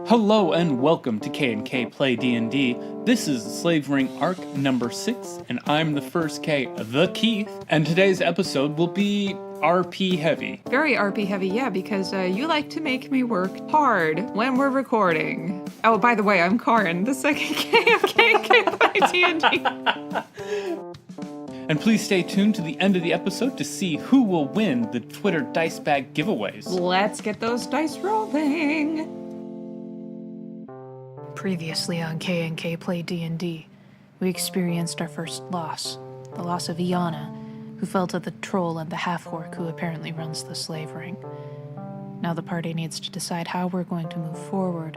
Hello and welcome to K&K Play D&D. This is Slave Ring Arc number 6, and I'm the first K, the Keith. And today's episode will be RP heavy. Very RP heavy, yeah, because you like to make me work hard when we're recording. Oh, by the way, I'm Karin, the second K of K&K Play D&D. And please stay tuned to the end of the episode to see who will win the Twitter Dice Bag giveaways. Let's get those dice rolling. Previously on K&K Play D&D, we experienced our first loss, the loss of Iana, who fell to the troll and the half-orc who apparently runs the slave ring. Now the party needs to decide how we're going to move forward,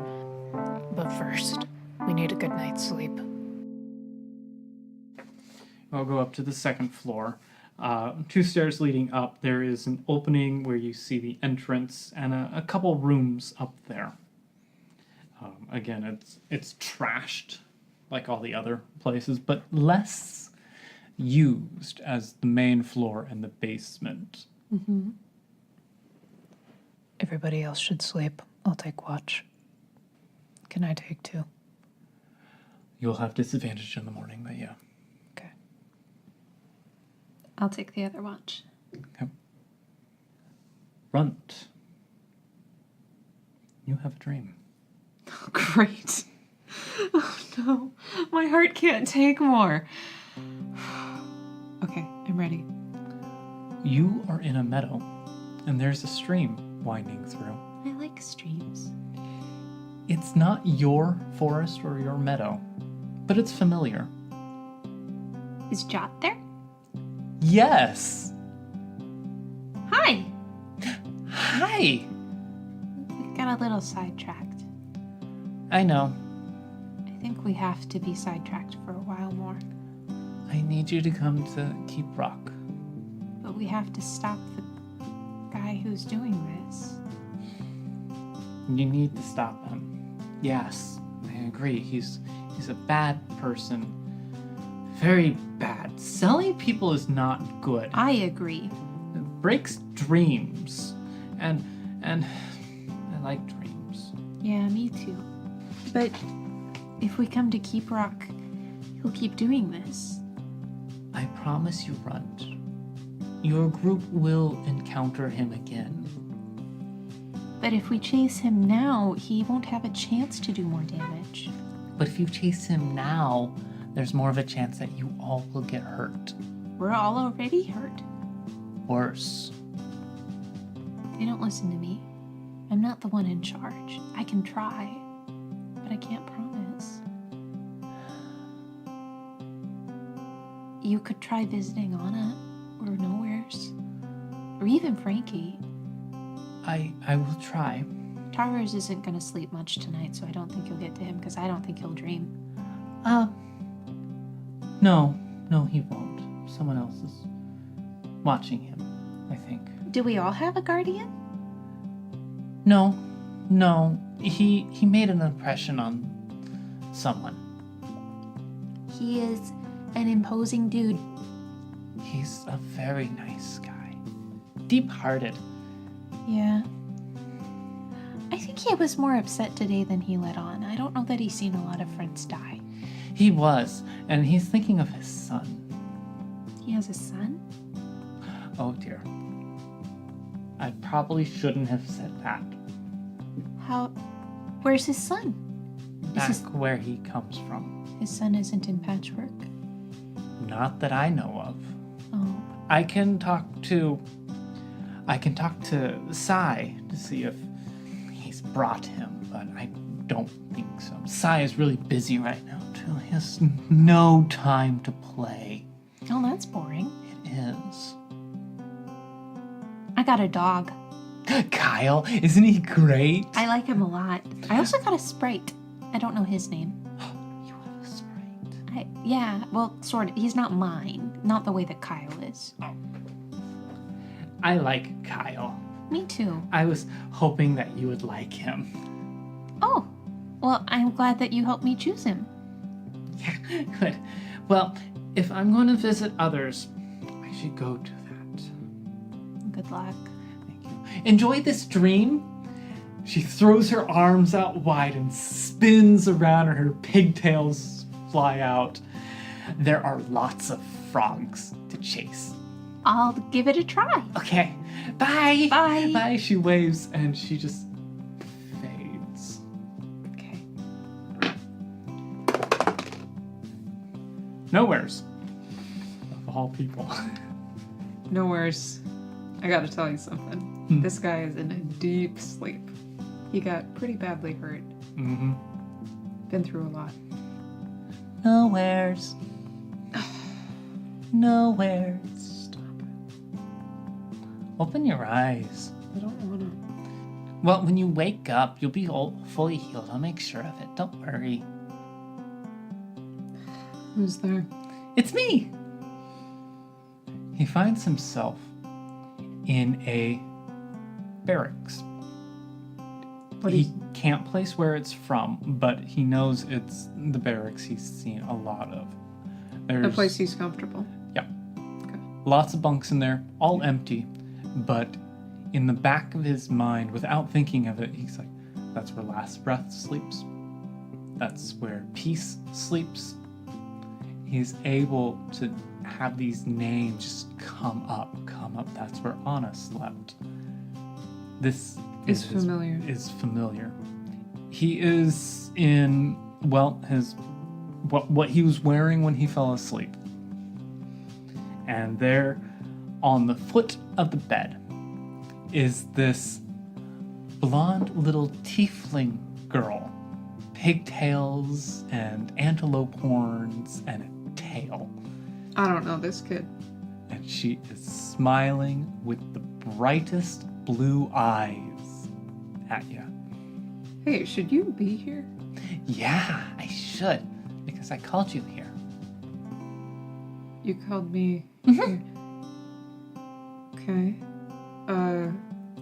but first, we need a good night's sleep. I'll go up to the second floor. 2 stairs leading up, there is an opening where you see the entrance and a couple rooms up there. Again, it's trashed like all the other places, but less used as the main floor and the basement. Mm-hmm. Everybody else should sleep. I'll take watch. Can I take 2? You'll have disadvantage in the morning, but yeah. Okay. I'll take the other watch. Okay. Runt. You have a dream. Oh, great. Oh, no. My heart can't take more. Okay, I'm ready. You are in a meadow, and there's a stream winding through. I like streams. It's not your forest or your meadow, but it's familiar. Is Jot there? Yes! Hi! Hi! We got a little sidetracked. I know. I think we have to be sidetracked for a while more. I need you to come to Keep Rock. But we have to stop the guy who's doing this. You need to stop him. Yes, I agree. He's a bad person. Very bad. Selling people is not good. I agree. It breaks dreams. And I like dreams. Yeah, me too. But if we come to Keep Rock, he'll keep doing this. I promise you, Runt. Your group will encounter him again. But if we chase him now, he won't have a chance to do more damage. But if you chase him now, there's more of a chance that you all will get hurt. We're all already hurt. Worse. They don't listen to me. I'm not the one in charge. I can try, but I can't promise. You could try visiting Iana, or Nowheres, or even Frankie. I will try. Towers isn't going to sleep much tonight, so I don't think you'll get to him, because I don't think he'll dream. No, he won't. Someone else is watching him, I think. Do we all have a guardian? No. He made an impression on someone. He is an imposing dude. He's a very nice guy. Deep-hearted. Yeah. I think he was more upset today than he let on. I don't know that he's seen a lot of friends die. He was, and he's thinking of his son. He has a son? Oh dear. I probably shouldn't have said that. Where's his son? Back where he comes from. His son isn't in Patchwork? Not that I know of. Oh. I can talk to Sai to see if he's brought him, but I don't think so. Sai is really busy right now, too. He has no time to play. Oh, that's boring. It is. I got a dog. Kyle, isn't he great? I like him a lot. I also got a Sprite. I don't know his name. You have a Sprite. Yeah, well, sort of. He's not mine. Not the way that Kyle is. Oh. I like Kyle. Me too. I was hoping that you would like him. Oh, well, I'm glad that you helped me choose him. Good. Well, if I'm going to visit others, I should go to that. Good luck. Thank you. Enjoy this dream, She throws her arms out wide and spins around, and her pigtails fly out. There are lots of frogs to chase. I'll give it a try. Okay, bye. Bye. Bye. She waves and she just fades. Okay. Nowheres. Of all people. Nowheres. I gotta tell you something. This guy is in a deep sleep. He got pretty badly hurt. Mm-hmm. Been through a lot. Nowheres. Nowheres. Stop it. Open your eyes. I don't wanna. Well, when you wake up, you'll be all fully healed. I'll make sure of it. Don't worry. Who's there? It's me! He finds himself in a barracks. What He is- can't place where it's from, but he knows it's the barracks he's seen a lot of. There's A place he's comfortable. lots of bunks in there, all empty, but in the back of his mind, without thinking of it, he's like, that's where Last Breath sleeps. That's where Peace sleeps. He's able to have these names just come up. That's where Anna slept. This Is familiar. Is familiar. He is in, well, his what he was wearing when he fell asleep. And there, on the foot of the bed, is this blonde little tiefling girl. Pigtails and antelope horns and a tail. I don't know this kid. And she is smiling with the brightest blue eyes at you. Hey, should you be here? Yeah, I should, because I called you here. You called me Mm-hmm. here. Okay.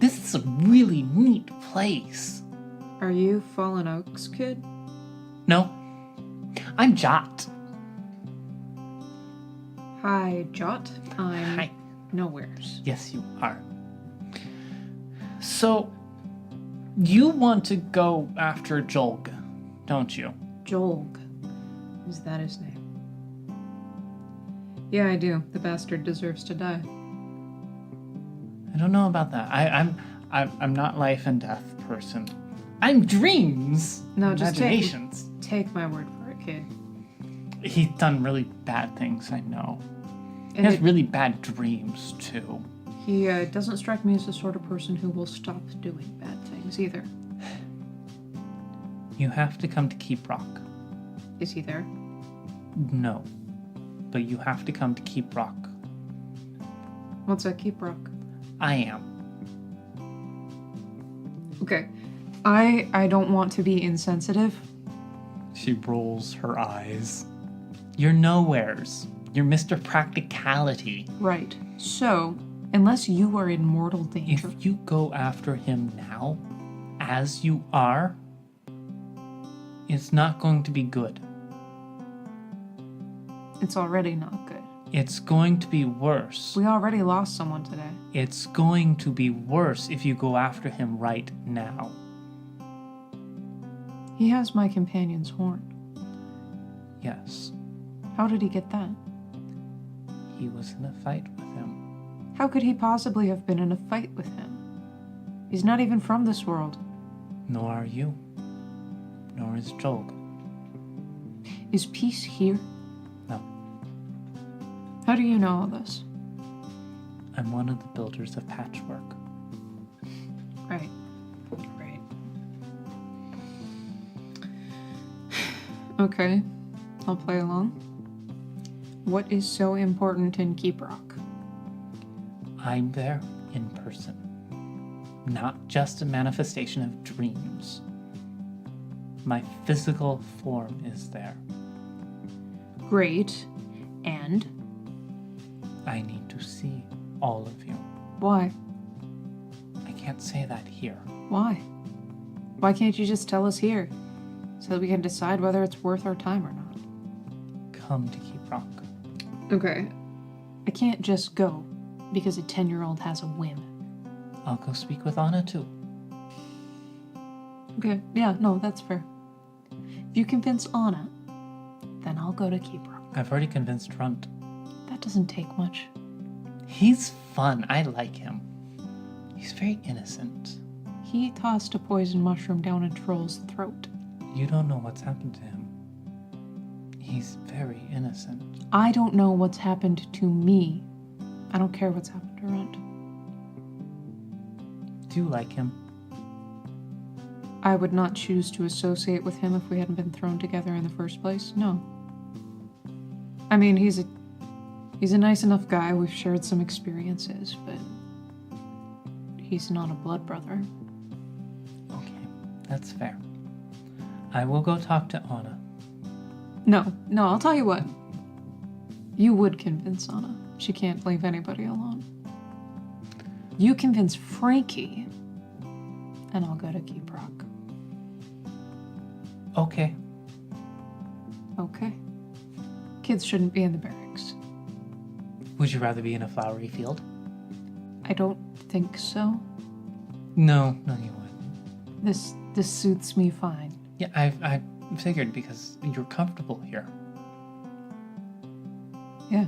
This is a really neat place. Are you Fallen Oaks kid? No, I'm Jot. Hi, Jot. I'm Hi. Nowheres. Yes, you are. So, you want to go after Jolg, don't you? Jolg. Is that his name? Yeah, I do. The bastard deserves to die. I don't know about that. I'm not life and death person. I'm dreams. No, just imaginations. Take my word for it, kid. He's done really bad things, I know. He And has really bad dreams, too. he doesn't strike me as the sort of person who will stop doing bad things either. You have to come to Keep Rock. Is he there? No. But you have to come to Keep Rock. What's at Keep Rock? I am. Okay. I don't want to be insensitive. She rolls her eyes. You're nowheres. You're Mr. Practicality. Right. So, unless you are in mortal danger, If you go after him now, as you are, it's not going to be good. it's already not good. It's going to be worse. We already lost someone today. It's going to be worse if you go after him right now. He has my companion's horn. Yes, How did he get that? he was in a fight with him. How could he possibly have been in a fight with him? He's not even from this world. Nor are you. Nor is Jolg. Is Peace here? No, How do you know all this? I'm one of the builders of Patchwork. Right. Right. Okay. I'll play along. What is so important in Keep Rock? I'm there in person. Not just a manifestation of dreams. My physical form is there. Great. And I need to see all of you. why? I can't say that here. Why? Why can't you just tell us here? So that we can decide whether it's worth our time or not. Come to Keep Rock. Okay. I can't just go because a 10-year-old has a whim. I'll go speak with Anna too. Okay, yeah, no, that's fair. If you convince Anna, then I'll go to Keep Rock. I've already convinced Runt. That doesn't take much. He's fun. I like him. He's very innocent. He tossed a poison mushroom down a troll's throat. You don't know what's happened to him. He's very innocent. I don't know what's happened to me. I don't care what's happened to Runt. Do you like him? I would not choose to associate with him if we hadn't been thrown together in the first place. No. I mean, he's a nice enough guy. We've shared some experiences, but he's not a blood brother. Okay, that's fair. I will go talk to Anna. No, I'll tell you what. You would convince Anna. She can't leave anybody alone. You convince Frankie, and I'll go to Keep Rock. Okay. Okay. Kids shouldn't be in the barracks. Would you rather be in a flowery field? I don't think so. No, you wouldn't. This suits me fine. Yeah, I figured because you're comfortable here. Yeah.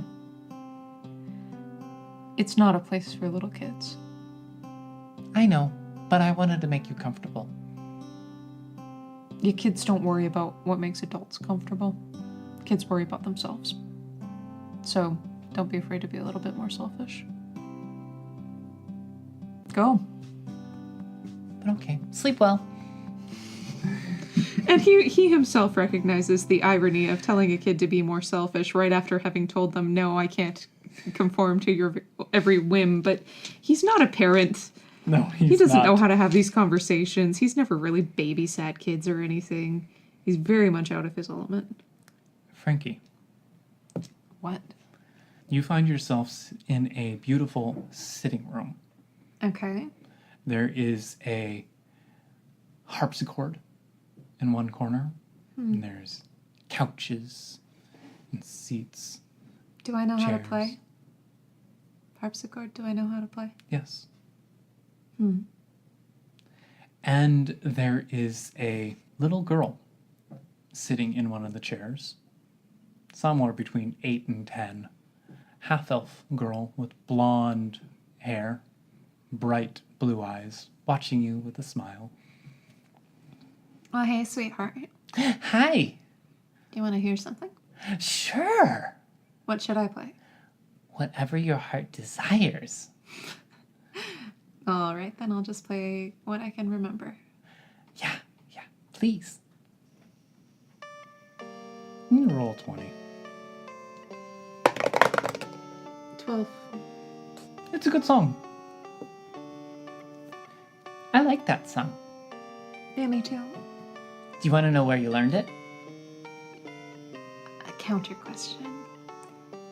It's not a place for little kids. I know, but I wanted to make you comfortable. You kids don't worry about what makes adults comfortable. Kids worry about themselves. So, don't be afraid to be a little bit more selfish. Go. But okay, sleep well. And he himself recognizes the irony of telling a kid to be more selfish right after having told them, no, I can't conform to your every whim. But he's not a parent. No, He doesn't know how to have these conversations. He's never really babysat kids or anything. He's very much out of his element. Frankie, What? you find yourselves in a beautiful sitting room. Okay. There is a harpsichord in one corner, and there's couches and seats. Do I know how to Chairs. play? Harpsichord, do I know how to play? Yes. And there is a little girl sitting in one of the chairs, somewhere between 8 and 10. Half-elf girl with blonde hair, bright blue eyes, watching you with a smile. Oh, hey, sweetheart. Hi! Do you want to hear something? Sure! What should I play? Whatever your heart desires. All right, then I'll just play what I can remember. Yeah, please. You can roll 20. 12. It's a good song. I like that song. Yeah, me too. Do you want to know where you learned it? A counter question.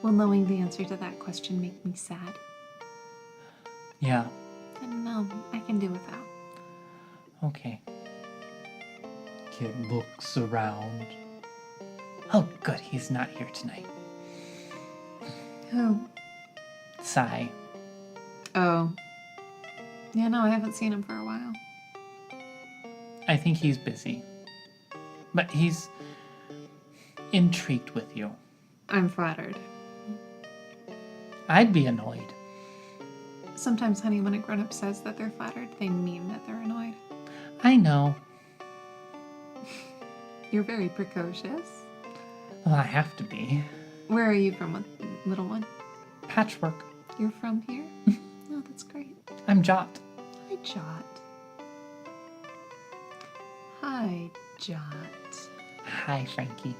Will knowing the answer to that question make me sad? Yeah, And no, I can do without. okay. Kid looks around. Oh, good, he's not here tonight. Who? Sigh. Oh. Yeah, no, I haven't seen him for a while. I think he's busy. But he's intrigued with you. I'm flattered. I'd be annoyed. Sometimes, honey, when a grown-up says that they're flattered, they mean that they're annoyed. I know. You're very precocious. Well, I have to be. Where are you from, little one? Patchwork. You're from here? Oh, that's great. I'm Jot. Hi, Jot. Hi, Jot. Hi, Frankie.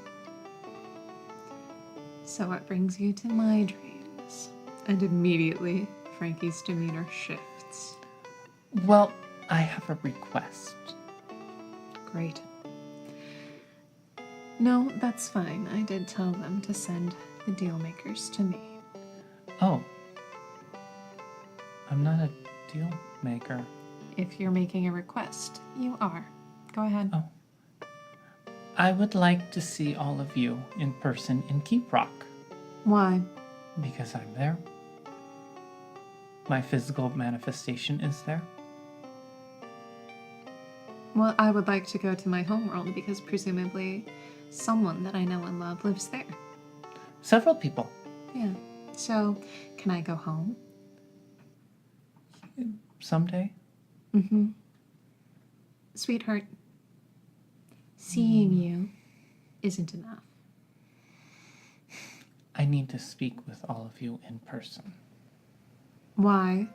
So what brings you to my dreams? And immediately, Frankie's demeanor shifts. Well, I have a request. Great. No, that's fine. I did tell them to send the deal makers to me. Oh. I'm not a deal maker. If you're making a request, you are. Go ahead. Oh. I would like to see all of you in person in Keep Rock. Why? Because I'm there. My physical manifestation is there. Well, I would like to go to my homeworld because presumably someone that I know and love lives there. Several people. Yeah. So, can I go home? Someday. Mm-hmm. Sweetheart, seeing you isn't enough. I need to speak with all of you in person. Why?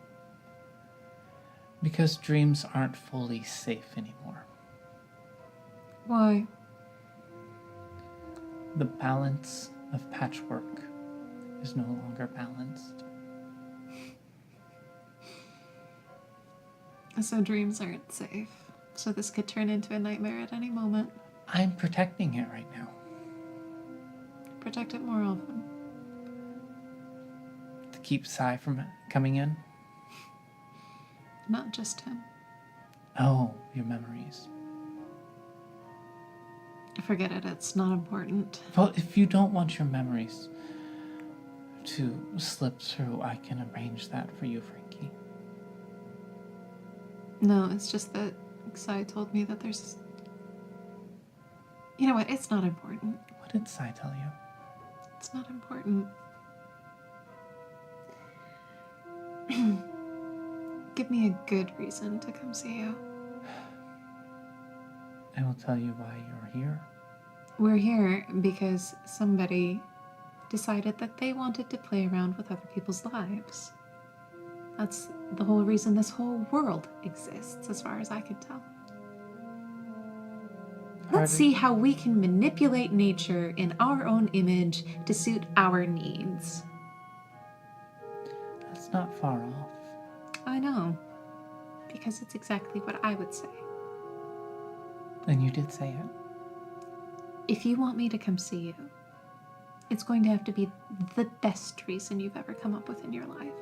Because dreams aren't fully safe anymore. Why? The balance of patchwork is no longer balanced. So dreams aren't safe. So this could turn into a nightmare at any moment. I'm protecting it right now. Protect it more often. To keep Sai from coming in. Not just him. Oh, your memories. Forget it, it's not important. Well, if you don't want your memories to slip through, I can arrange that for you, Frankie. No, it's just that Sai told me that there's... You know what, it's not important. What did Sai tell you? It's not important. Give me a good reason to come see you. I will tell you why you're here. We're here because somebody decided that they wanted to play around with other people's lives. That's the whole reason this whole world exists, as far as I can tell. Let's see how we can manipulate nature in our own image to suit our needs. That's not far off. I know, because it's exactly what I would say. And you did say it. If you want me to come see you, it's going to have to be the best reason you've ever come up with in your life.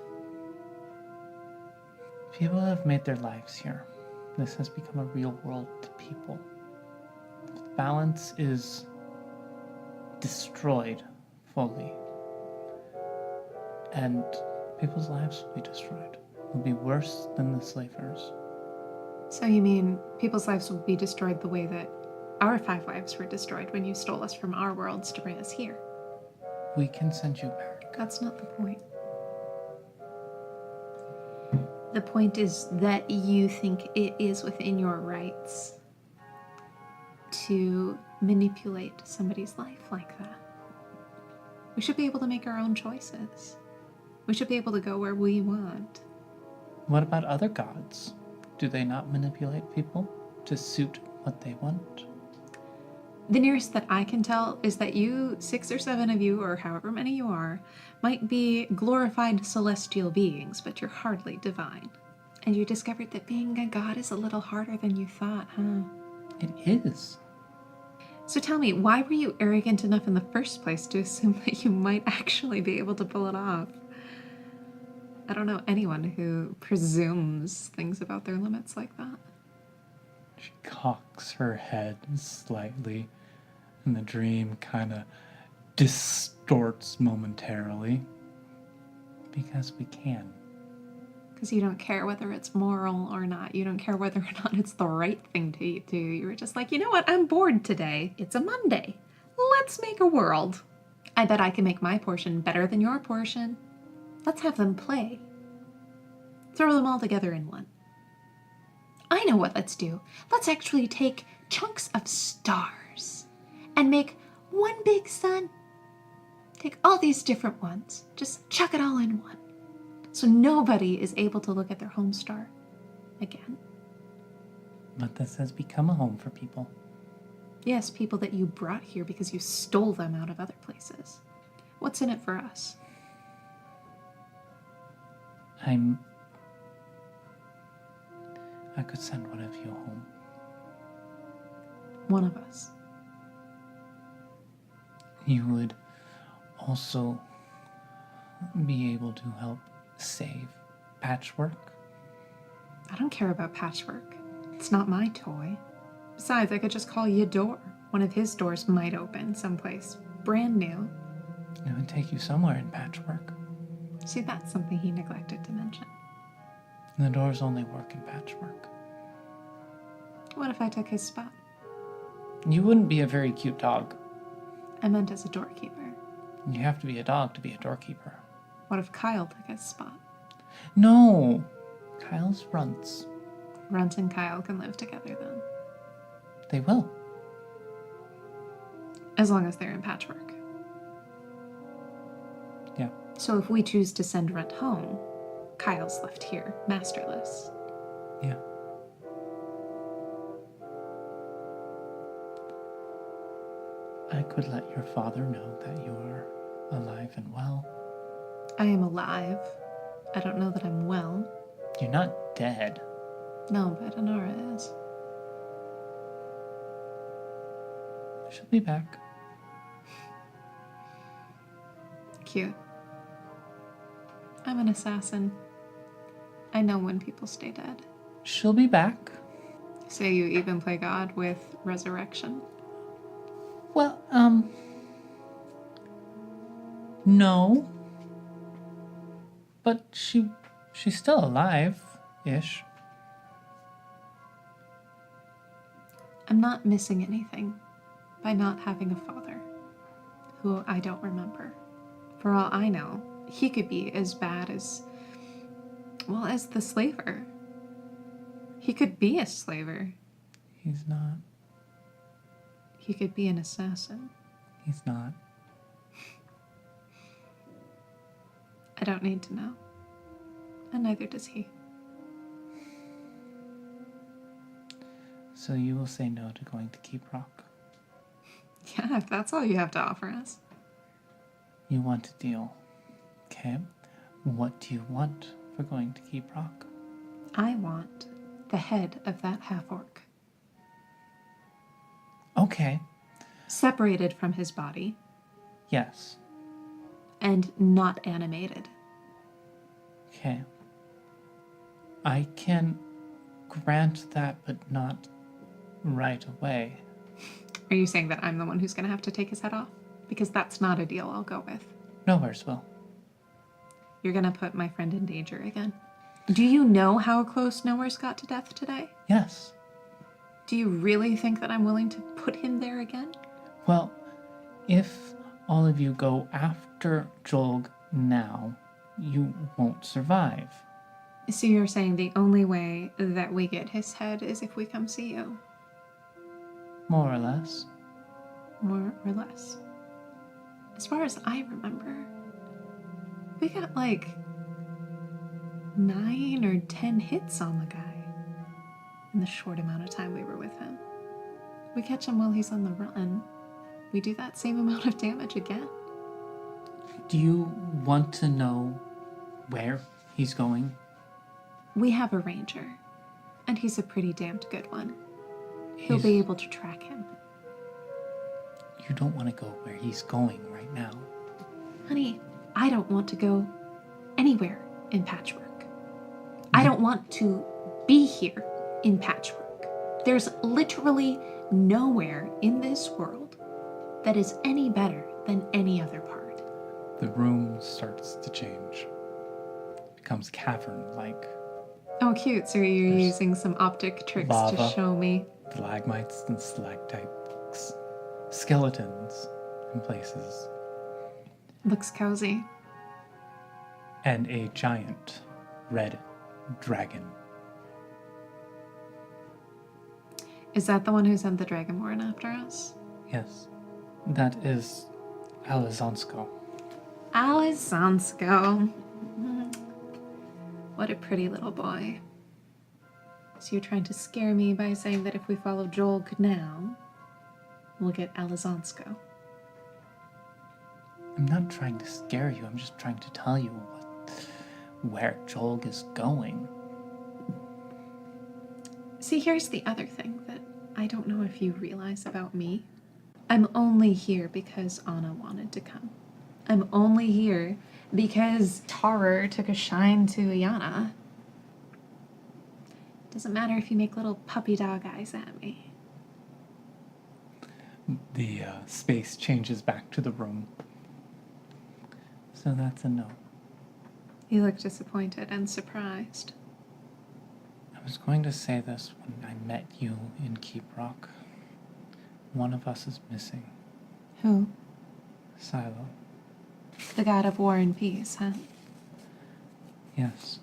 People have made their lives here. This has become a real world to people. If the balance is destroyed fully, and people's lives will be destroyed. Will be worse than the slavers. So you mean people's lives will be destroyed the way that our 5 lives were destroyed when you stole us from our worlds to bring us here? We can send you back. That's not the point. The point is that you think it is within your rights to manipulate somebody's life like that. We should be able to make our own choices. We should be able to go where we want. What about other gods? Do they not manipulate people to suit what they want? The nearest that I can tell is that you, 6 or 7 of you, or however many you are, might be glorified celestial beings, but you're hardly divine. And you discovered that being a god is a little harder than you thought, huh? It is. So tell me, why were you arrogant enough in the first place to assume that you might actually be able to pull it off? I don't know anyone who presumes things about their limits like that. She cocks her head slightly, and the dream kind of distorts momentarily. Because we can. Because you don't care whether it's moral or not. You don't care whether or not it's the right thing to do. You were just like, you know what? I'm bored today. It's a Monday. Let's make a world. I bet I can make my portion better than your portion. Let's have them play. Throw them all together in one. I know what let's do. Let's actually take chunks of stars and make one big sun. Take all these different ones. Just chuck it all in one. So nobody is able to look at their home star again. But this has become a home for people. Yes, people that you brought here because you stole them out of other places. What's in it for us? I could send one of you home. One of us. You would also be able to help save Patchwork. I don't care about Patchwork. It's not my toy. Besides, I could just call you a door. One of his doors might open someplace brand new. It would take you somewhere in Patchwork. See, that's something he neglected to mention. The doors only work in Patchwork. What if I took his spot? You wouldn't be a very cute dog. I meant as a doorkeeper. You have to be a dog to be a doorkeeper. What if Kyle took his spot? No! Kyle's Runts. Runt and Kyle can live together then. They will. As long as they're in patchwork. Yeah. So if we choose to send Runt home, Kyle's left here, masterless. Yeah. I could let your father know that you are alive and well. I am alive. I don't know that I'm well. You're not dead. No, but Anara is. She'll be back. Cute. I'm an assassin. I know when people stay dead. She'll be back. So you even play God with resurrection? Well, no. But she's still alive-ish. I'm not missing anything by not having a father, who I don't remember. For all I know, he could be as bad as, well, as the slaver. He could be a slaver. He's not. He could be an assassin. He's not. I don't need to know. And neither does he. So you will say no to going to Keep Rock. Yeah, if that's all you have to offer us. You want a deal. Okay. What do you want for going to Keep Rock? I want the head of that half-orc. Okay. Separated from his body Yes. and not animated. Okay. I can grant that, but not right away. Are you saying that I'm the one who's going to have to take his head off? Because that's not a deal I'll go with. Nowhere's will. You're going to put my friend in danger again. Do you know how close Nowhere's got to death today? Yes. Do you really think that I'm willing to put him there again? Well, if all of you go after Jolg now, you won't survive. So you're saying the only way that we get his head is if we come see you? More or less. More or less. As far as I remember, we got like 9 or 10 hits on the guy in the short amount of time we were with him. We catch him while he's on the run. We do that same amount of damage again. Do you want to know where he's going? We have a ranger, and he's a pretty damned good one. He'll be able to track him. You don't want to go where he's going right now. Honey, I don't want to go anywhere in Patchwork. I don't want to be here in Patchwork. There's literally nowhere in this world that is any better than any other part. The room starts to change. Becomes cavern-like. Oh, cute. So you're There's using some optic tricks to lava. show me. Stalagmites and stalactites. Skeletons in places. Looks cozy. And a giant red dragon. Is that the one who sent the Dragonborn after us? Yes. That is Alizonsko. Alizonsko. What a pretty little boy. So you're trying to scare me by saying that if we follow Jolg now, we'll get Alizonsko. I'm not trying to scare you, I'm just trying to tell you where Jolg is going. See, here's the other thing that I don't know if you realize about me. I'm only here because Anna wanted to come. I'm only here because Tarer took a shine to Iana. Doesn't matter if you make little puppy dog eyes at me. The space changes back to the room. So that's a no. You look disappointed and surprised. I'm I was going to say this when I met you in Keep Rock. One of us is missing. Who? Silo. The god of war and peace, huh? Yes.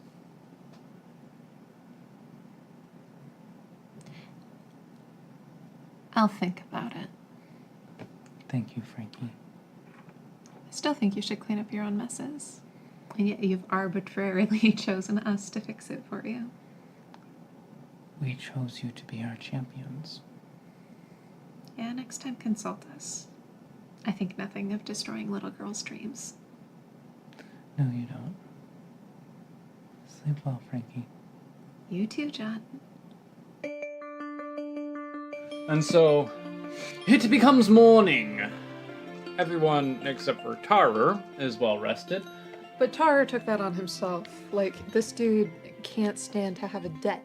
I'll think about it. Thank you, Frankie. I still think you should clean up your own messes. And yet you've arbitrarily chosen us to fix it for you. We chose you to be our champions. Yeah, next time consult us. I think nothing of destroying little girls' dreams. No, you don't. Sleep well, Frankie. You too, Jot. And so, it becomes morning. Everyone except for Tarer is well rested. But Tara took that on himself. Like, this dude can't stand to have a debt.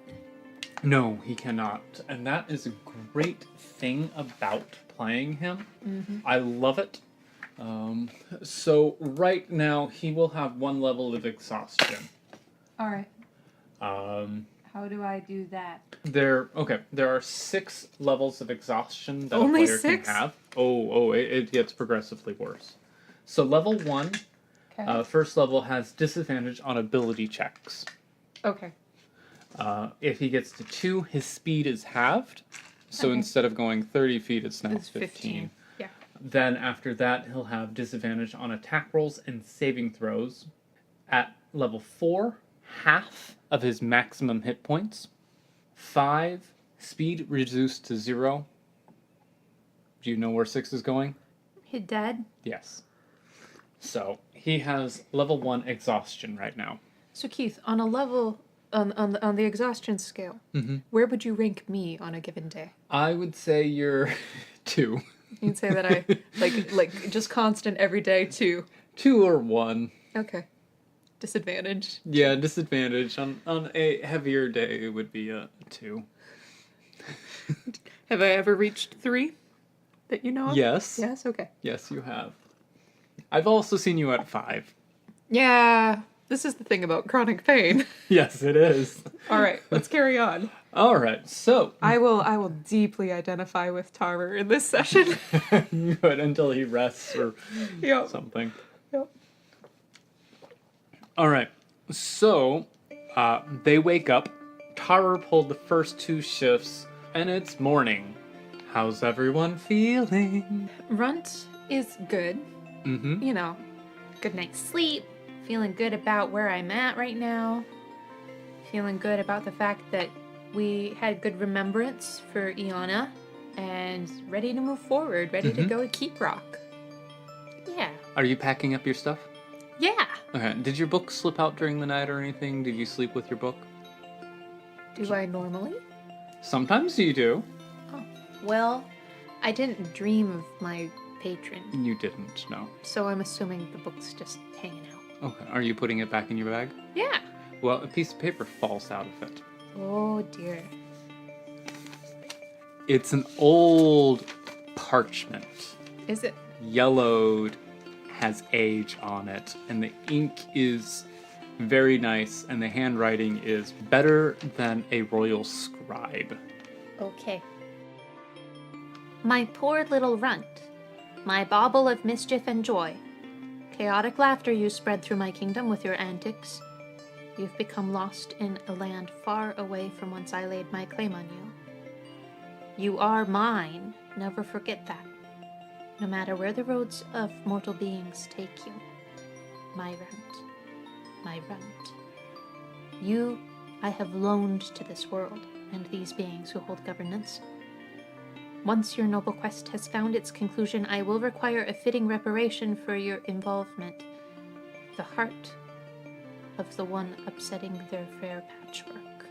No, he cannot. And that is a great thing about playing him. Mm-hmm. I love it. So right now, he will have 1 level of exhaustion. All right. How do I do that? There are 6 levels of exhaustion that Only a player 6? can have. It gets progressively worse. So level 1, Okay. first level has disadvantage on ability checks. Okay. If he gets to 2, his speed is halved. So Okay. instead of going 30 feet, it's now It's 15. Yeah. Then after that, he'll have disadvantage on attack rolls and saving throws. At level 4, half of his maximum hit points. 5, speed reduced to 0. Do you know where 6 is going? He dead? Yes. So he has level 1 exhaustion right now. So Keith, on a level on the exhaustion scale, where would you rank me on a given day? I would say you're 2. You'd say that I like just constant every day 2. 2 or 1. Okay. Disadvantage. Yeah, disadvantage. On a heavier day, it would be a 2. Have I ever reached 3? That you know of? Yes. Yes. Okay. Yes, you have. I've also seen you at 5. Yeah. This is the thing about chronic pain. Yes, it is. All right. Let's carry on. All right, so I will deeply identify with Tarver in this session. good until he rests or Yep. something. Yep. All right, so they wake up. Tara pulled the first 2 shifts, and it's morning. How's everyone feeling? Runt is good. Mm-hmm. You know, Good night's sleep. Feeling good about where I'm at right now. Feeling good about the fact that we had good remembrance for Iana. And ready to move forward. Ready to go to Keep Rock. Yeah. Are you packing up your stuff? Yeah. Okay. Did your book slip out during the night or anything? Did you sleep with your book? do I normally? Sometimes you do. Well, I didn't dream of my patron. You didn't, no. So I'm assuming the book's just hanging out. Okay. Are you putting it back in your bag? Yeah. Well, a piece of paper falls out of it. Oh dear. It's an old parchment. Is it? Yellowed, has age on it, and the ink is very nice, and the handwriting is better than a royal scribe. Okay. My poor little runt, my bauble of mischief and joy. Chaotic laughter you spread through my kingdom with your antics. You've become lost in a land far away from whence I laid my claim on you. You are mine, never forget that. No matter where the roads of mortal beings take you. My runt, my runt. You I have loaned to this world and these beings who hold governance. Once your noble quest has found its conclusion, I will require a fitting reparation for your involvement. The heart of the one upsetting their fair patchwork.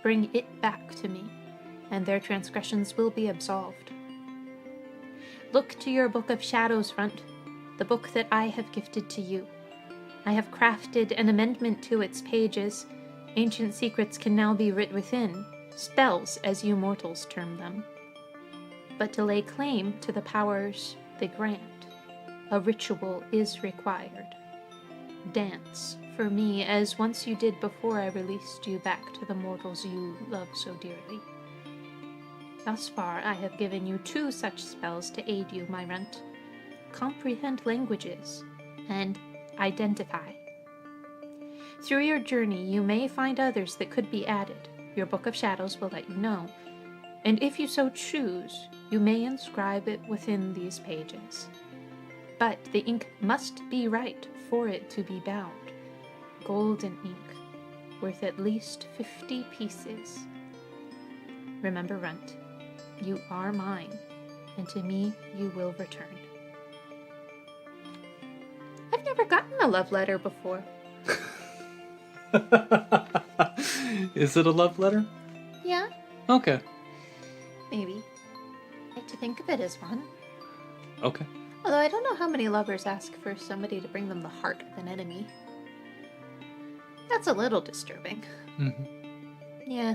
Bring it back to me, and their transgressions will be absolved. Look to your book of shadows, Runt, the book that I have gifted to you. I have crafted an amendment to its pages. Ancient secrets can now be writ within, spells as you mortals term them. But to lay claim to the powers they grant, a ritual is required. dance for me, as once you did before I released you back to the mortals you love so dearly. Thus far, I have given you 2 such spells to aid you, my Runt. Comprehend languages and identify. Through your journey, you may find others that could be added. Your Book of Shadows will let you know. And if you so choose, you may inscribe it within these pages. But the ink must be right for it to be bound. Golden ink, worth at least 50 pieces. Remember, Runt, you are mine, and to me you will return. I've never gotten a love letter before. Is it a love letter? Yeah, Okay. maybe. I like to think of it as one. Okay. Although I don't know how many lovers ask for somebody to bring them the heart of an enemy. That's a little disturbing. Mm-hmm. Yeah.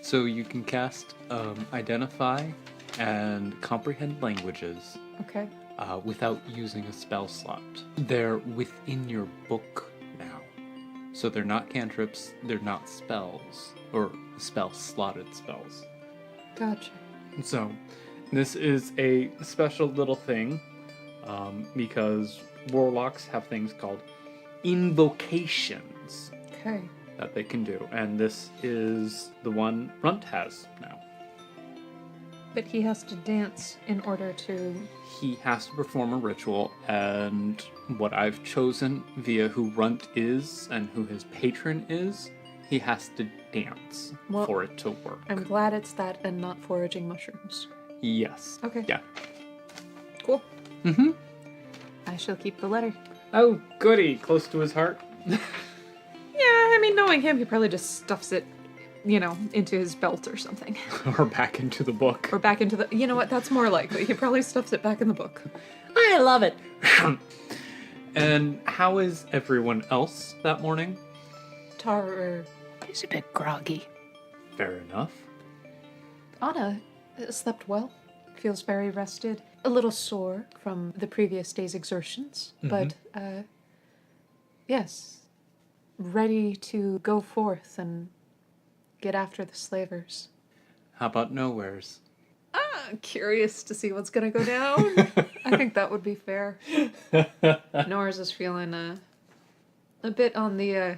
So you can cast Identify and Comprehend Languages Okay. without using a spell slot. They're within your book now. So they're not cantrips, they're not spells, or spell-slotted spells. Gotcha. So, this is a special little thing, because warlocks have things called invocations Okay. that they can do, and this is the one Runt has now. But he has to dance in order to... He has to perform a ritual, and what I've chosen via who Runt is and who his patron is, he has to dance Well, for it to work. I'm glad it's that and not foraging mushrooms. Yes. Okay. Yeah. Cool. Mm-hmm. I shall keep the letter. Oh, goody. Close to his heart. Yeah, I mean, knowing him, he probably just stuffs it, into his belt or something. Or back into the book. Or back into the... You know what? That's more likely. He probably stuffs it back in the book. I love it. And how is everyone else that morning? Tar... He's a bit groggy. Fair enough. Anna slept well. Feels very rested. A little sore from the previous day's exertions. But, yes. Ready to go forth and get after the slavers. How about nowheres? Curious to see what's gonna go down. I think that would be fair. Norris is feeling a bit on the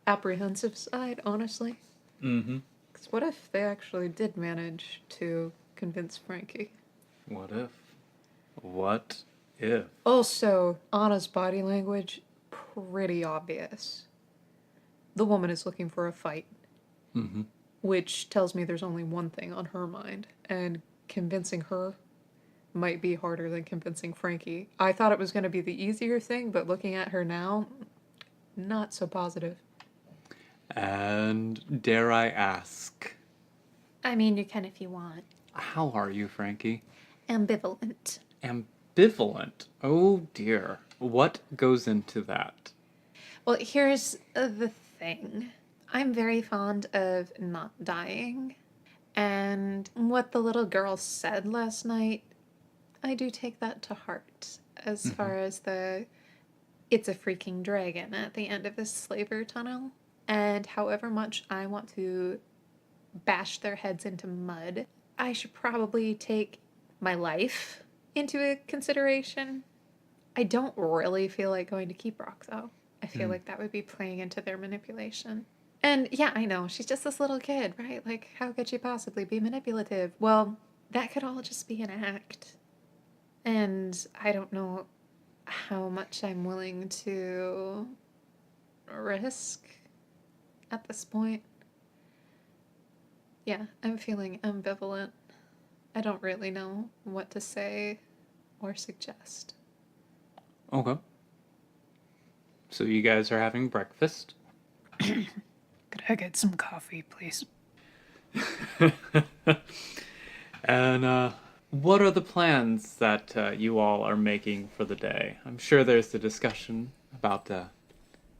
apprehensive side, honestly. Mm-hmm. Because what if they actually did manage to convince Frankie? What if? What if? Also, Anna's body language, pretty obvious. The woman is looking for a fight. Mm-hmm. Which tells me there's only one thing on her mind, and convincing her might be harder than convincing Frankie. I thought it was going to be the easier thing, but looking at her now, not so positive. And dare I ask, I mean, you can if you want. how are you, Frankie? Ambivalent. Ambivalent. Oh dear. What goes into that? Well, here's the thing. I'm very fond of not dying. And what the little girl said last night, I do take that to heart. As far as it's a freaking dragon at the end of this slaver tunnel. And however much I want to bash their heads into mud, I should probably take my life into consideration. I don't really feel like going to Keep Rock, though. I feel like that would be playing into their manipulation. And yeah, I know, she's just this little kid, right? Like, how could she possibly be manipulative? Well, that could all just be an act. And I don't know how much I'm willing to risk at this point. Yeah, I'm feeling ambivalent. I don't really know what to say or suggest. Okay. So you guys are having breakfast? Could I get some coffee, please? And what are the plans that you all are making for the day? I'm sure there's a discussion about to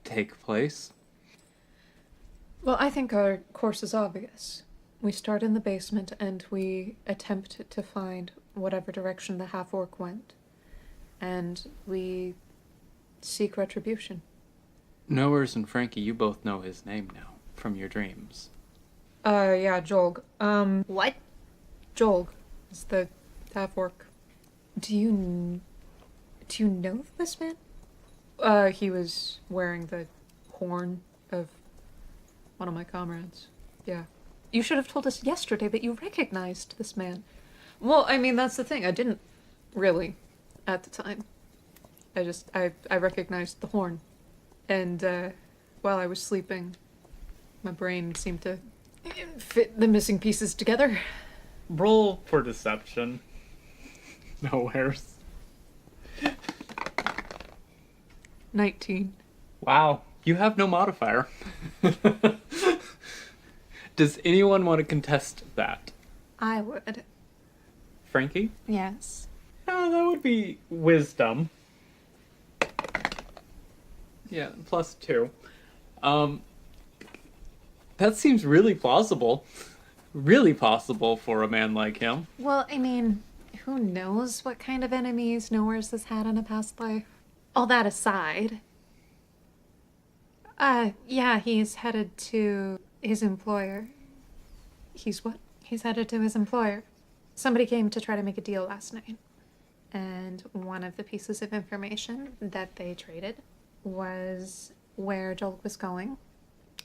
take place. Well, I think our course is obvious. We start in the basement and we attempt to find whatever direction the half-orc went. And we seek retribution. Knowers and Frankie, you both know his name now from your dreams. Yeah, Jolg. What? Jolg is the half-orc. Do you know this man? He was wearing the horn of one of my comrades. Yeah. You should have told us yesterday that you recognized this man. Well, I mean, that's the thing. I didn't really at the time. I recognized the horn. And while I was sleeping, my brain seemed to fit the missing pieces together. Roll for deception. Nowheres. 19. Wow, you have no modifier. Does anyone want to contest that? I would. Frankie? Yes. That would be wisdom. Yeah, +2. That seems really plausible. Really possible for a man like him. Well, I mean, who knows what kind of enemies Nowheres has had in a past life? All that aside. Yeah, he's headed to his employer. He's what? He's headed to his employer. Somebody came to try to make a deal last night. And one of the pieces of information that they traded was where Joel was going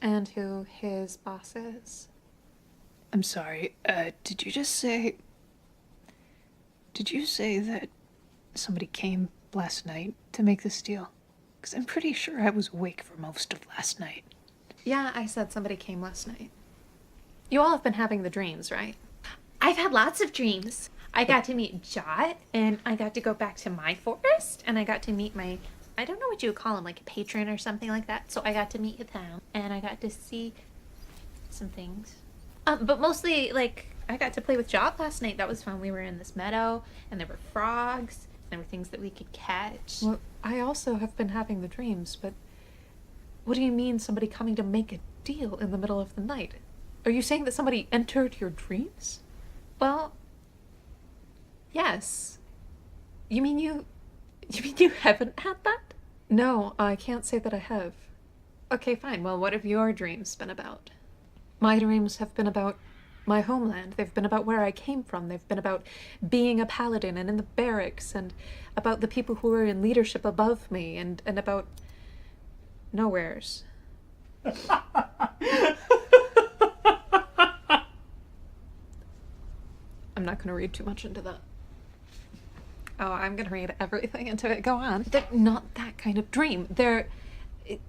and who his boss is. I'm sorry, did you say that somebody came last night to make this deal? Because I'm pretty sure I was awake for most of last night. Yeah, I said somebody came last night. You all have been having the dreams, right? I've had lots of dreams. I got to meet Jot, and I got to go back to my forest, and I got to meet my, I don't know what you would call him, like a patron or something like that. So I got to meet them, and I got to see some things. But mostly, like, I got to play with Jot last night. That was fun. We were in this meadow, and there were frogs, and there were things that we could catch. Well, I also have been having the dreams, but what do you mean somebody coming to make a deal in the middle of the night? Are you saying that somebody entered your dreams? Well, yes. You mean you haven't had that? No, I can't say that I have. Okay, fine. Well, what have your dreams been about? My dreams have been about my homeland. They've been about where I came from. They've been about being a paladin and in the barracks, and about the people who are in leadership above me, and about Nowheres. I'm not going to read too much into that. Oh, I'm gonna read everything into it. Go on. They're not that kind of dream.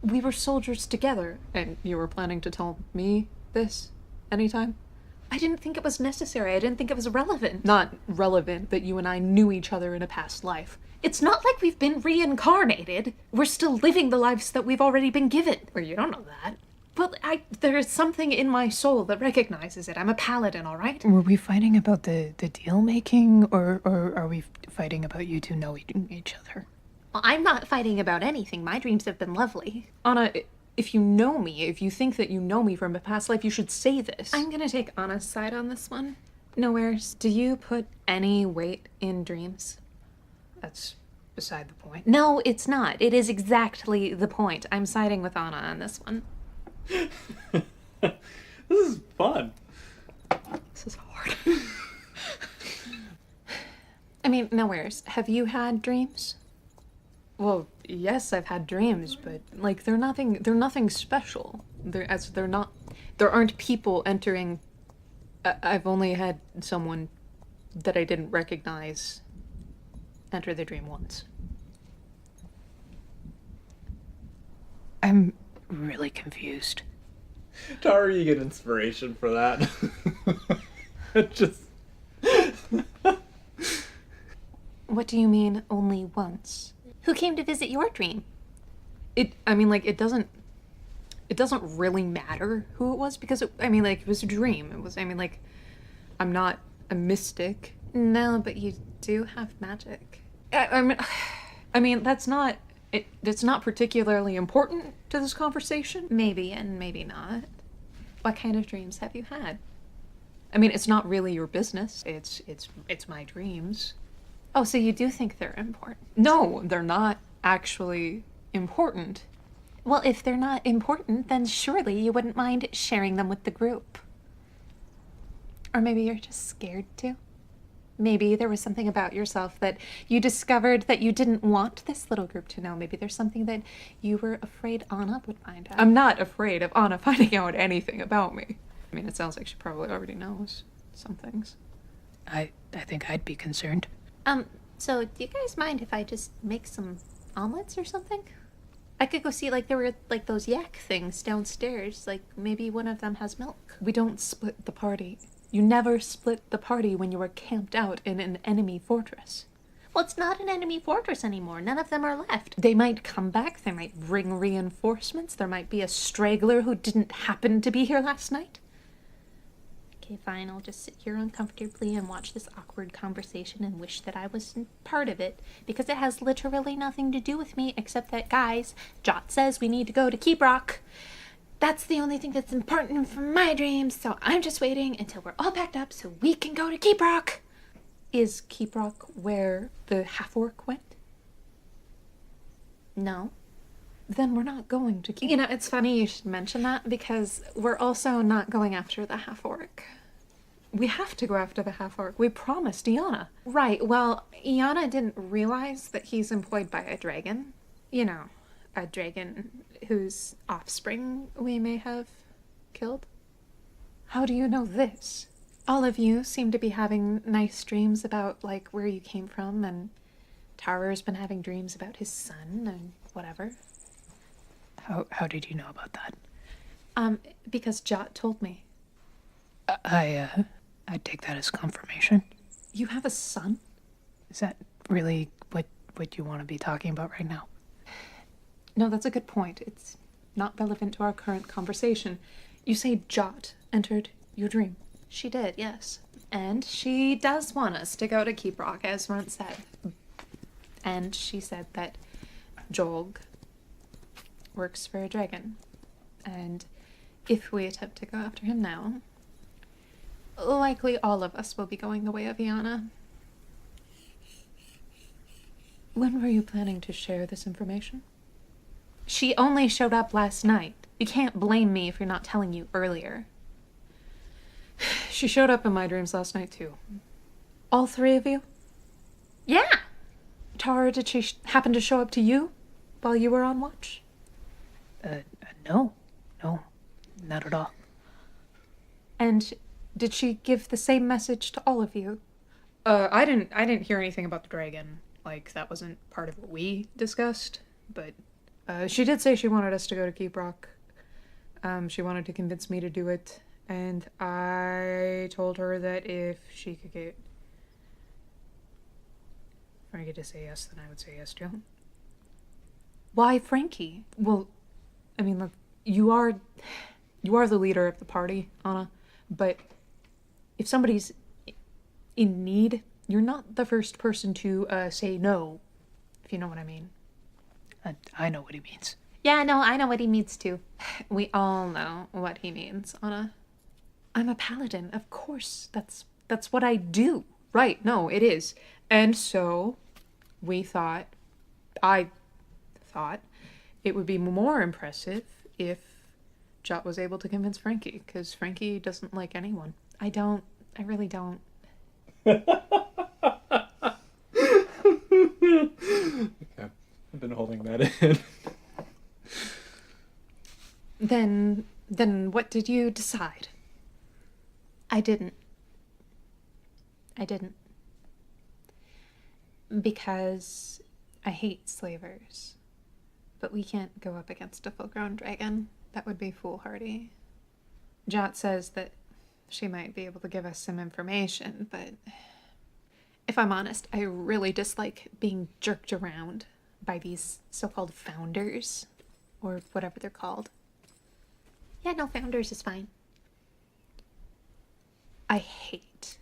We were soldiers together, and you were planning to tell me this anytime? I didn't think it was necessary. I didn't think it was relevant. Not relevant that you and I knew each other in a past life. It's not like we've been reincarnated. We're still living the lives that we've already been given. Or you don't know that. Well, there is something in my soul that recognizes it. I'm a paladin, all right? Were we fighting about the deal making, or are we fighting about you two knowing each other? Well, I'm not fighting about anything. My dreams have been lovely. Anna, if you know me, if you think that you know me from a past life, you should say this. I'm gonna take Anna's side on this one. Nowheres, do you put any weight in dreams? That's beside the point. No, it's not. It is exactly the point. I'm siding with Anna on this one. This is fun. This is hard. I mean, Nowheres, have you had dreams? Well, yes, I've had dreams, but like they're nothing special. There aren't people entering. I've only had someone that I didn't recognize enter the dream once. I'm really confused. Tara, you get inspiration for that. Just. What do you mean, only once? Who came to visit your dream? It doesn't really matter who it was, because it was a dream. I'm not a mystic. No, but you do have magic. I mean that's not it. It's not particularly important to this conversation. Maybe and maybe not. What kind of dreams have you had? I mean, it's not really your business. It's my dreams. Oh, so you do think they're important? No, they're not actually important. Well, if they're not important, then surely you wouldn't mind sharing them with the group. Or maybe you're just scared to. Maybe there was something about yourself that you discovered that you didn't want this little group to know. Maybe there's something that you were afraid Anna would find out. I'm not afraid of Anna finding out anything about me. I mean, it sounds like she probably already knows some things. I think I'd be concerned. So do you guys mind if I just make some omelets or something? I could go see, like, there were, like, those yak things downstairs. Like, maybe one of them has milk. We don't split the party. You never split the party when you were camped out in an enemy fortress. Well, it's not an enemy fortress anymore. None of them are left. They might come back. They might bring reinforcements. There might be a straggler who didn't happen to be here last night. Okay, fine. I'll just sit here uncomfortably and watch this awkward conversation and wish that I wasn't part of it, because it has literally nothing to do with me except that, guys, Jot says we need to go to Keep Rock. That's the only thing that's important for my dreams, so I'm just waiting until we're all packed up so we can go to Keep Rock. Is Keep Rock where the half-orc went? No. Then we're not going to Keep You know, it's funny you should mention that, because we're also not going after the half-orc. We have to go after the half-orc. We promised Iana. Right, well, Iana didn't realize that he's employed by a dragon. You know, a dragon whose offspring we may have killed. How do you know this? All of you seem to be having nice dreams about, like, where you came from, and Tara's been having dreams about his son and whatever. How did you know about that? Because Jot told me. I'd take that as confirmation. You have a son? Is that really what you want to be talking about right now? No, that's a good point. It's not relevant to our current conversation. You say Jot entered your dream. She did, yes. And she does want us to go to Keep Rock, as Runt said. And she said that Jolg works for a dragon. And if we attempt to go after him now, likely all of us will be going the way of Iana. When were you planning to share this information? She only showed up last night. You can't blame me for not telling you earlier. She showed up in my dreams last night, too. All three of you? Yeah! Tara, did she happen to show up to you while you were on watch? No, not at all. And did she give the same message to all of you? I didn't hear anything about the dragon. Like, that wasn't part of what we discussed. But she did say she wanted us to go to Keep Rock. She wanted to convince me to do it. And I told her that if she could get Frankie to say yes, then I would say yes too. Why Frankie? Well, I mean, look, you are the leader of the party, Anna. But if somebody's in need, you're not the first person to say no, if you know what I mean. I know what he means. Yeah, no, I know what he means too. We all know what he means, Anna. I'm a paladin, of course. That's what I do. Right, no, it is. And so I thought it would be more impressive if Jot was able to convince Frankie, because Frankie doesn't like anyone. I really don't. Okay. I've been holding that in. Then what did you decide? I didn't. Because I hate slavers. But we can't go up against a full-grown dragon. That would be foolhardy. Jot says that she might be able to give us some information, but if I'm honest, I really dislike being jerked around by these so-called founders, or whatever they're called. Yeah, no, founders is fine. I hate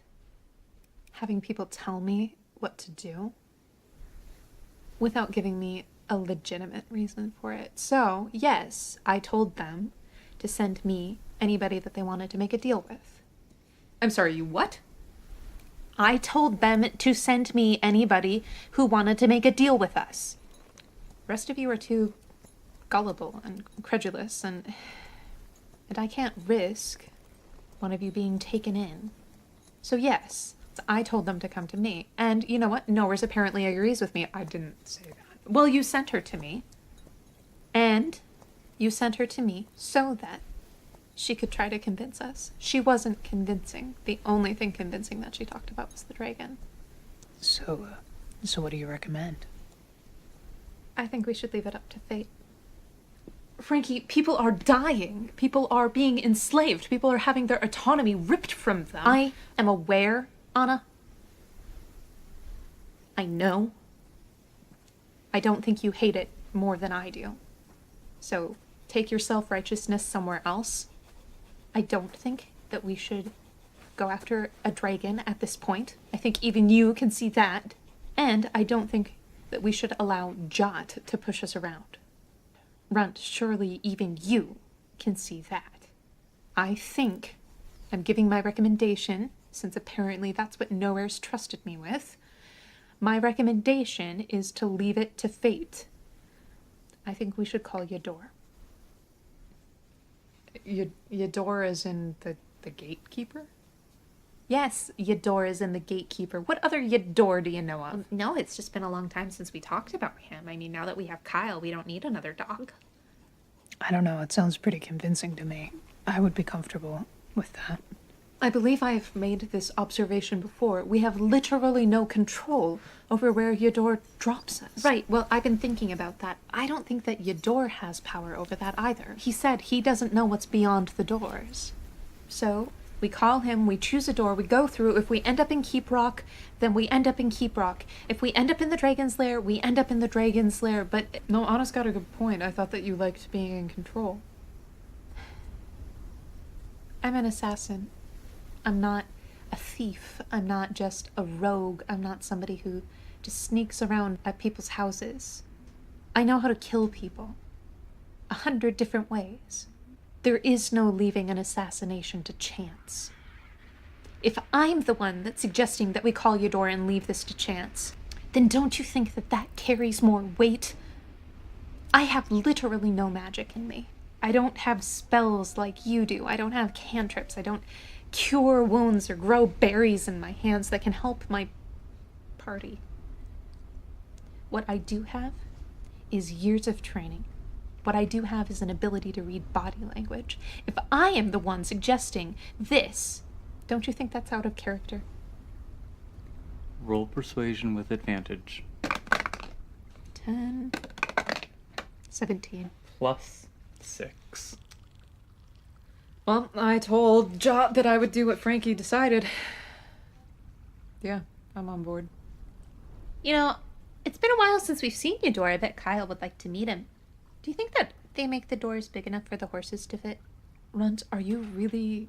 having people tell me what to do without giving me a legitimate reason for it. So, yes, I told them to send me anybody that they wanted to make a deal with. I'm sorry, you what? I told them to send me anybody who wanted to make a deal with us. The rest of you are too gullible and credulous, and I can't risk one of you being taken in. So yes, I told them to come to me. And you know what? Norris apparently agrees with me. I didn't say that. Well, you sent her to me. And you sent her to me so that she could try to convince us. She wasn't convincing. The only thing convincing that she talked about was the dragon. So what do you recommend? I think we should leave it up to fate. Frankie, people are dying. People are being enslaved. People are having their autonomy ripped from them. I am aware, Anna. I know. I don't think you hate it more than I do. So take your self-righteousness somewhere else. I don't think that we should go after a dragon at this point. I think even you can see that. And I don't think that we should allow Jot to push us around. Runt, surely even you can see that. I think I'm giving my recommendation, since apparently that's what Nowhere's trusted me with. My recommendation is to leave it to fate. I think we should call Ydor. Ydor is in the gatekeeper? Yes, Ydor is in the gatekeeper. What other Ydor do you know of? No, it's just been a long time since we talked about him. I mean, now that we have Kyle, we don't need another dog. I don't know, it sounds pretty convincing to me. I would be comfortable with that. I believe I have made this observation before. We have literally no control over where Ydor drops us. Right, well, I've been thinking about that. I don't think that Ydor has power over that either. He said he doesn't know what's beyond the doors. So we call him, we choose a door, we go through. If we end up in Keep Rock, then we end up in Keep Rock. If we end up in the Dragon's Lair, we end up in the Dragon's Lair. But No, Anna's got a good point. I thought that you liked being in control. I'm an assassin. I'm not a thief. I'm not just a rogue. I'm not somebody who just sneaks around at people's houses. I know how to kill people 100 different ways. There is no leaving an assassination to chance. If I'm the one that's suggesting that we call Ydor and leave this to chance, then don't you think that that carries more weight? I have literally no magic in me. I don't have spells like you do. I don't have cantrips. I don't cure wounds or grow berries in my hands that can help my party. What I do have is years of training. What I do have is an ability to read body language. If I am the one suggesting this, don't you think that's out of character? Roll persuasion with advantage. 10, 17. Plus 6. Well, I told Jot that I would do what Frankie decided. Yeah, I'm on board. You know, it's been a while since we've seen Ydor. I bet Kyle would like to meet him. Do you think that they make the doors big enough for the horses to fit? Runt, are you really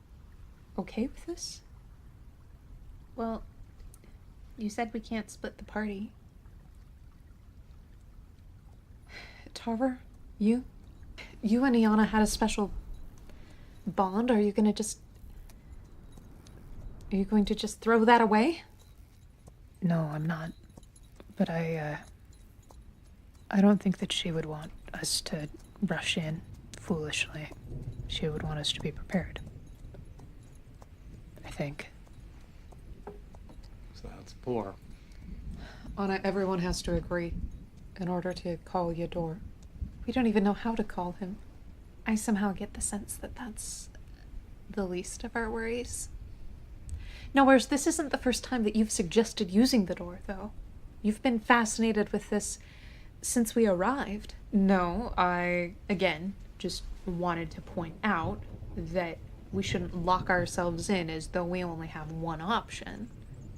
okay with this? Well, you said we can't split the party. Tarver, you and Iana had a special bond. Are you going to just throw that away? No, I'm not. But I don't think that she would want us to rush in foolishly. She would want us to be prepared. I think. So that's 4. Anna, everyone has to agree in order to call Ydor. We don't even know how to call him. I somehow get the sense that that's the least of our worries. Nowheres, this isn't the first time that you've suggested using the door, though. You've been fascinated with this since we arrived. No, I Again, just wanted to point out that we shouldn't lock ourselves in as though we only have one option.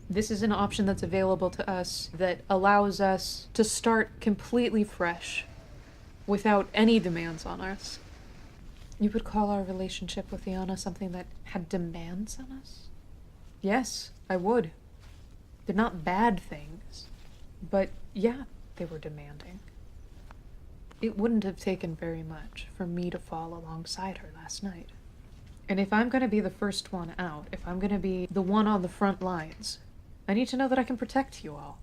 This is an option that's available to us that allows us to start completely fresh without any demands on us. You would call our relationship with Iana something that had demands on us? Yes, I would. They're not bad things. But yeah, they were demanding. It wouldn't have taken very much for me to fall alongside her last night. And if I'm going to be the first one out, if I'm going to be the one on the front lines, I need to know that I can protect you all.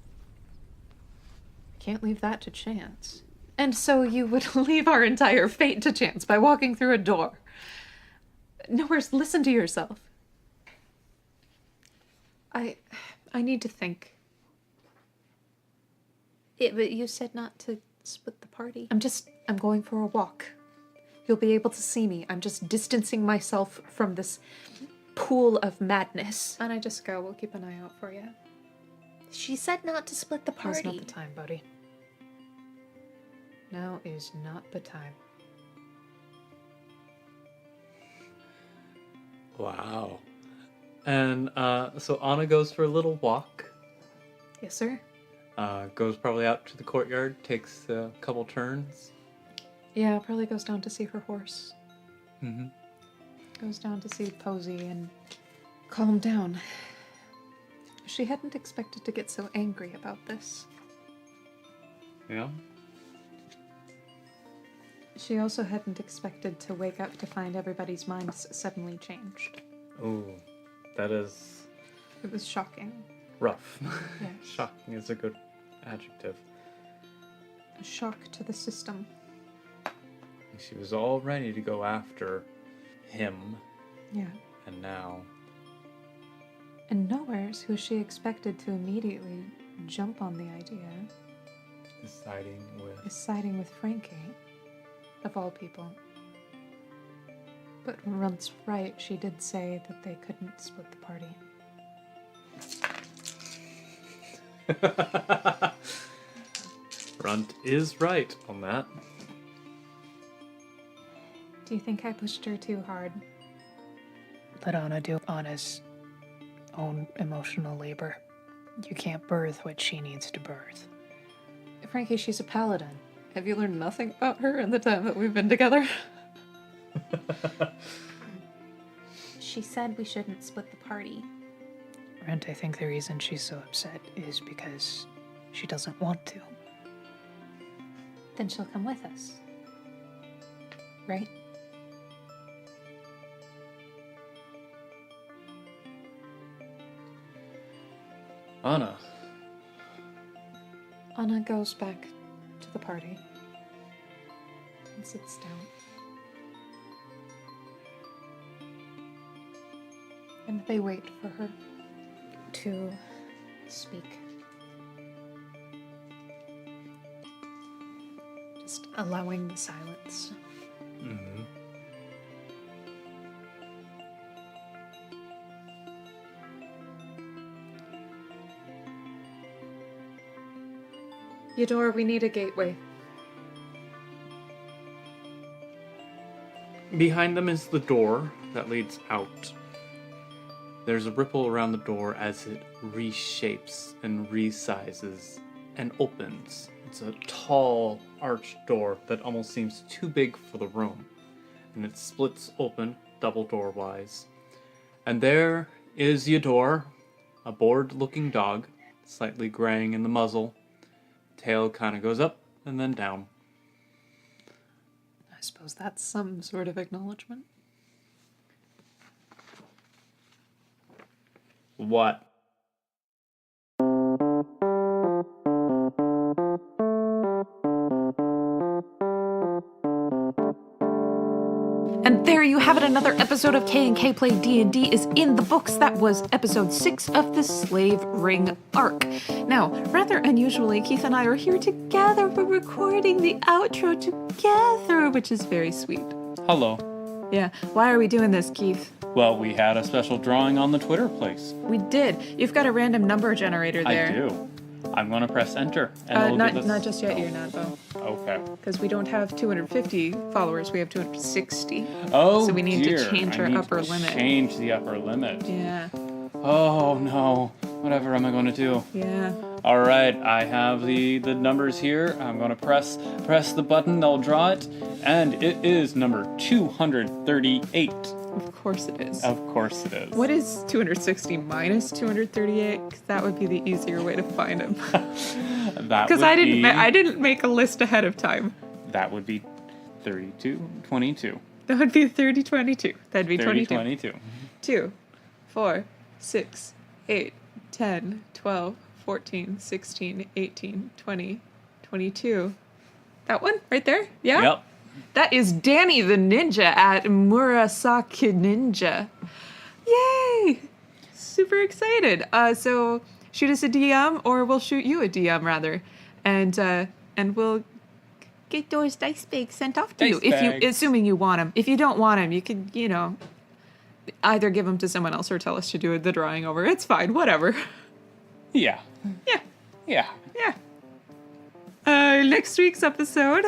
I can't leave that to chance. And so you would leave our entire fate to chance by walking through a door. Nowhere's listen to yourself. I need to think. But you said not to split the party. I'm going for a walk. You'll be able to see me. I'm just distancing myself from this pool of madness. And I just go, we'll keep an eye out for you. She said not to split the Now's party. not the time, buddy. Now is not the time. Wow. And so Anna goes for a little walk. Yes, sir? Goes probably out to the courtyard, takes a couple turns. Yeah, probably goes down to see her horse. Mm-hmm. Goes down to see Posey and calm down. She hadn't expected to get so angry about this. Yeah. She also hadn't expected to wake up to find everybody's minds suddenly changed. Ooh, that is It was shocking. rough. Yes. Shocking is a good adjective. A shock to the system. She was all ready to go after him, Yeah. and now... And Nowheres, who she expected to immediately jump on the idea, is siding with... is siding with Frankie, of all people. But Runt's right, she did say that they couldn't split the party. Runt is right on that. Do you think I pushed her too hard? Let Anna do Anna's own emotional labor. You can't birth what she needs to birth. Frankie, she's a paladin. Have you learned nothing about her in the time that we've been together? She said we shouldn't split the party. Runt, I think the reason she's so upset is because she doesn't want to. Then she'll come with us. Right? Anna. Anna goes back to the party and sits down. And they wait for her to speak. Just allowing the silence. Mm-hmm. Eudora, we need a gateway. Behind them is the door that leads out. There's a ripple around the door as it reshapes and resizes and opens. It's a tall, arched door that almost seems too big for the room. And it splits open, double door-wise. And there is Eudora, a bored-looking dog, slightly graying in the muzzle. Tail kind of goes up and then down. I suppose that's some sort of acknowledgement. What? And there you have it. Another episode of K&K Play D&D is in the books. That was episode 6 of the Slave Ring arc. Now, rather unusually, Keith and I are here together. We're recording the outro together, which is very sweet. Hello. Yeah. Why are we doing this, Keith? Well, we had a special drawing on the Twitter place. We did. You've got a random number generator there. I do. I'm going to press enter. And it'll give us... Not just yet, you're not, though. Okay. Because we don't have 250 followers, we have 260. Oh, So we need dear. to change our I need upper to limit. Change the upper limit. Yeah. Oh, no. Whatever am I going to do? Yeah. All right, I have the numbers here. I'm going to press the button. They'll draw it. And it is number 238. Of course it is. Of course it is. What is 260 minus 238? 'Cause that would be the easier way to find him. That Because would I be- didn't make a list ahead of time. That would be 3222. That would be 3022. That'd be 22. 3022. 2, 4, 6, 8, 10, 12, 14, 16, 18, 20, 22, That one right there? Yeah? Yep. That is Danny the Ninja at Murasaki Ninja. Yay! Super excited. So shoot us a DM, or we'll shoot you a DM rather, and we'll get those dice bags sent off to Dice you if bags. you, assuming you want them. If you don't want them, you could, either give them to someone else or tell us to do the drawing over. It's fine, whatever. Yeah. Yeah. Yeah. Yeah. Next week's episode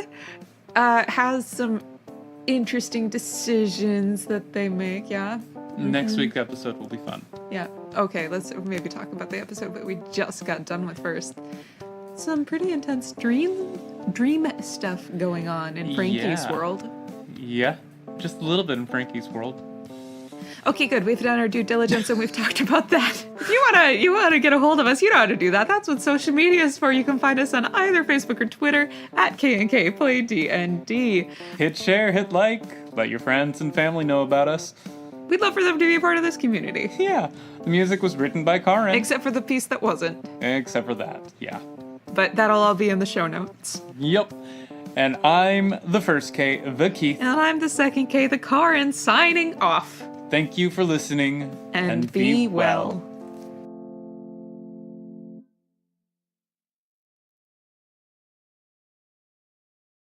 has some interesting decisions that they make, yeah? Next week's episode will be fun. Yeah. Okay, let's maybe talk about the episode that we just got done with first. Some pretty intense dream stuff going on in Frankie's Yeah. world. Yeah. Just a little bit in Frankie's world. Okay, good. We've done our due diligence and we've talked about that. If you wanna get a hold of us, you know how to do that. That's what social media is for. You can find us on either Facebook or Twitter at K&K Play D&D. Hit share, hit like, let your friends and family know about us. We'd love for them to be a part of this community. Yeah. The music was written by Karin. Except for the piece that wasn't. Except for that. Yeah. But that'll all be in the show notes. Yep. And I'm the first K, the Keith. And I'm the second K, the Karin, signing off. Thank you for listening. And be well.